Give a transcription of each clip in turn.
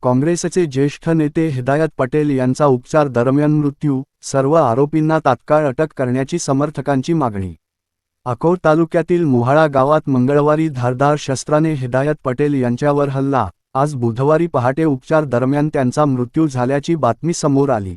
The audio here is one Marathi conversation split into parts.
काँग्रेसचे ज्येष्ठ नेते हिदायत पटेल यांचा उपचार दरम्यान मृत्यू, सर्व आरोपींना तात्काळ अटक करण्याची समर्थकांची मागणी। अकोट तालुक्यातील मोहाळा गावात मंगळवारी धारदार शस्त्राने हिदायत पटेल यांच्यावर हल्ला। आज बुधवारी पहाटे उपचार दरम्यान त्यांचा मृत्यू झाल्याची बातमी समोर आली।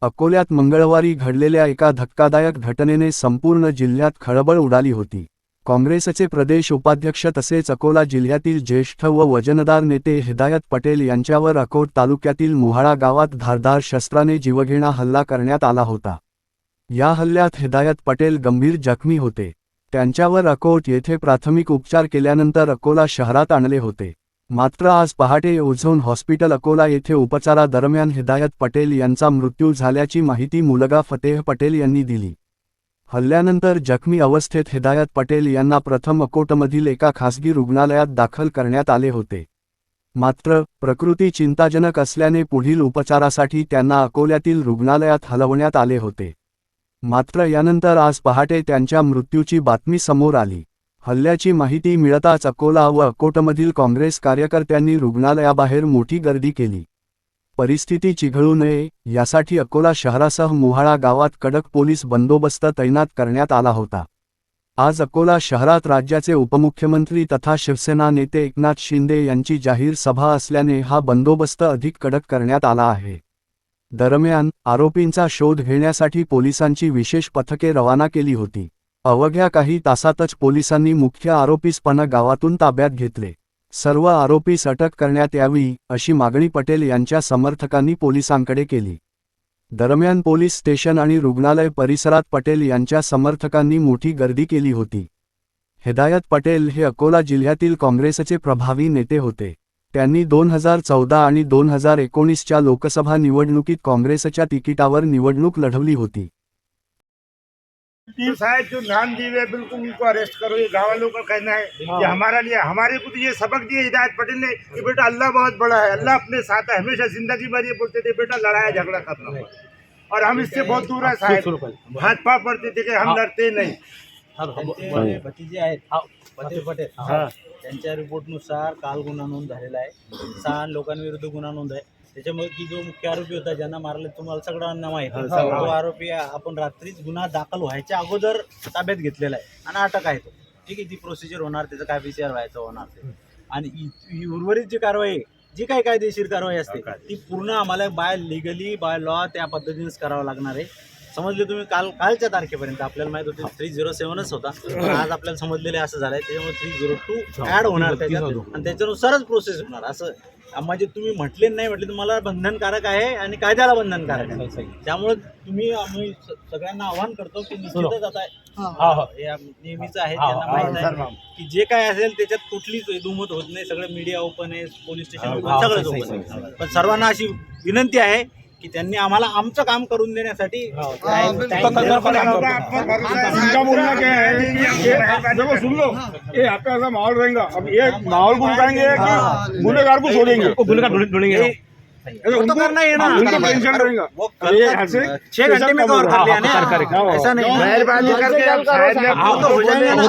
अकोल्यात मंगळवारी घडलेल्या एका धक्कादायक घटनेने संपूर्ण जिल्ह्यात खळबळ उडाली होती। काँग्रेसचे प्रदेश उपाध्यक्ष तसेच अकोला जिल्ह्यातील ज्येष्ठ व वजनदार नेते हिदायत पटेल यांच्यावर अकोट तालुक्यातील मोहाळा गावात धारदार शस्त्राने जीवघेणा हल्ला करण्यात आला होता। या हल्ल्यात हिदायत पटेल गंभीर जखमी होते। त्यांच्यावर अकोट येथे प्राथमिक उपचार केल्यानंतर अकोला शहरात आणले होते। मात्र आज पहाटे ओझोन हॉस्पिटल अकोला येथे उपचारादरम्यान हिदायत पटेल यांचा मृत्यू झाल्याची माहिती मुलगा फतेह पटेल यांनी दिली। हल्ल्यानंतर जखमी अवस्थेत हिदायत पटेल यांना प्रथम अकोटमधील एका खासगी रुग्णालयात दाखल करण्यात आले होते। मात्र प्रकृती चिंताजनक असल्याने पुढील उपचारासाठी त्यांना अकोल्यातील रुग्णालयात हलवण्यात आले होते। मात्र यानंतर आज पहाटे त्यांच्या मृत्यूची बातमी समोर आली। हल्ल्याची माहिती मिळताच अकोला व अकोटमधील काँग्रेस कार्यकर्त्यांनी रुग्णालयाबाहेर मोठी गर्दी केली। परिस्थिती चिघळू नये यासाठी अकोला शहरासह मोहाळा गावात कडक पोलीस बंदोबस्त तैनात करण्यात आला होता। आज अकोला शहरात राज्याचे उपमुख्यमंत्री तथा शिवसेना नेते एकनाथ शिंदे यांची जाहीर सभा असल्याने हा बंदोबस्त अधिक कडक करण्यात आला आहे। दरम्यान आरोपींचा शोध घेण्यासाठी पोलिसांची विशेष पथके रवाना केली होती। अवघ्या काही तासातच पोलिसांनी मुख्य आरोपीस पणा गावातून ताब्यात घेतले। सर्व आरोपीस अटक करण्यात यावी अशी मागणी पटेल यांच्या समर्थकांनी पोलिसांकडे केली। दरम्यान पोलीस स्टेशन आणि रुग्णालय परिसरात पटेल यांच्या समर्थकांनी मोठी गर्दी केली होती। हिदायत पटेल हे अकोला जिल्ह्यातील काँग्रेसचे प्रभावी नेते होते। त्यांनी 2014 आणि 2019च्या लोकसभा निवडणुकीत काँग्रेसच्या तिकिटावर निवडणूक लढवली होती। साहब जो नाम दिए हुए बिल्कुल उनको अरेस्ट करो। ये गाँव लोगों का कहना है कि हमारा लिए हमारे को तो ये सबक दिए हिदायत पटेल ने कि बेटा अल्लाह बहुत बड़ा है, अल्लाह अपने साथ है। हमेशा जिंदगी भर ये बोलते थे बेटा लड़ाया झगड़ा करना, और हम इससे बहुत दूर है साहब। भाजपा पढ़ते थे कि हम लड़ते नहीं। भतीजे आहेत फतेह पटेल, त्यांच्या रिपोर्टनुसार काल गुन्हा नोंद झालेला आहे। 6 लोकांविरुद्ध गुन्हा नोंद आहे। त्याच्यामुळे की जो मुख्य आरोपी होता ज्यांना मारले तुम्हाला सगळ्यांना माहिती आहे। तो आरोपी आपण रात्रीच गुन्हा दाखल व्हायच्या अगोदर ताब्यात घेतलेला आहे आणि अटक आहे तो। ठीक आहे, ती प्रोसिजर होणार, त्याचं काय PCR व्हायचं होणार ते। आणि उर्वरित जी कारवाई, जी काही कायदेशीर कारवाई असते ती पूर्ण आम्हाला लीगली बाय लॉ त्या पद्धतीनेच करावं लागणार आहे। समजले तुम्ही? कालच्या तारखेपर्यंत आपल्याला माहित होते 307च होता, पण आज आपल्याला समजलेले असं झालंय। त्याच्यामुळे 302 ॲड होणार त्याच्यात आणि त्याच्यानुसारच प्रोसेस होणार। असं म्हणजे तुम्ही म्हटले नाही म्हटले तर मला बंधनकारक आहे आणि कायद्याला बंधनकारक आहे। त्यामुळे तुम्ही आम्ही सगळ्यांना आवाहन करतो की निश्चितच आता हे नेहमीच आहे, त्यांना माहित आहे की जे काय असेल त्याच्यात कुठलीच दुमत होत नाही। सगळं मीडिया ओपन आहे, पोलीस स्टेशन सगळंच ओपन आहे। पण सर्वांना अशी विनंती आहे कि त्यांनी आम्हाला आमचं काम करून देण्यासाठी उनका बोलना क्या है, देखो सुन लो, ये आपका ऐसा माहौल रहेगा। अब ये माहौल को उठाएंगे कि गुनेगार को छोड़ेंगे? गुनेगार ढूंढेंगे, उनको करना है ना, उनको टेंशन रहेगा। वो 6 घंटे में कवर कर लिया ना, ऐसा नहीं। मेहरबानी करके हो जाएगा ना।